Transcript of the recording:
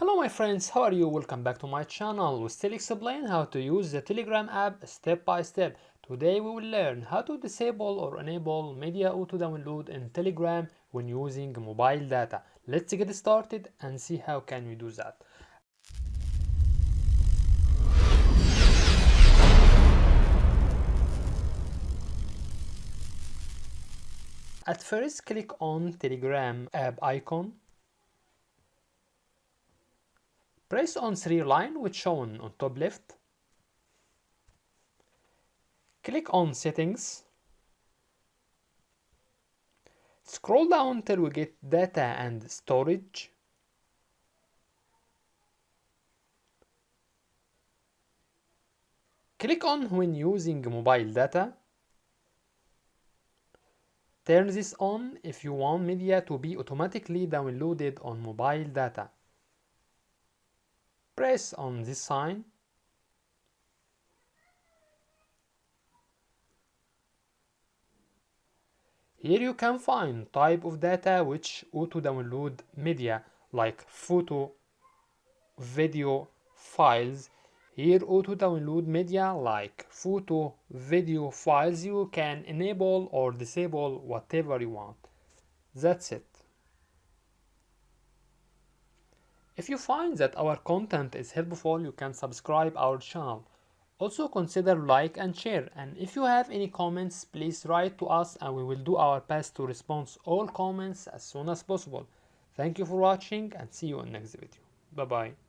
Hello my friends, how are you? Welcome back to my channel. We still explain how to use the Telegram app step by step. Today we will learn how to disable or enable media auto download in Telegram when using mobile data. Let's get started and see how can we do that. At first, click on Telegram app icon. Press on three line which shown on top left. Click on settings. Scroll down till we get data and storage. Click on when using mobile data. Turn this on if you want media to be automatically downloaded on mobile data. Press on this sign. Here you can find type of data which auto download media like photo, video, files. Here auto download media like photo, video, files. You can enable or disable whatever you want. That's it. If you find that our content is helpful, you can subscribe our channel. Also consider like and share, and if you have any comments, please write to us and we will do our best to respond all comments as soon as possible. Thank you for watching and see you in next video. Bye bye.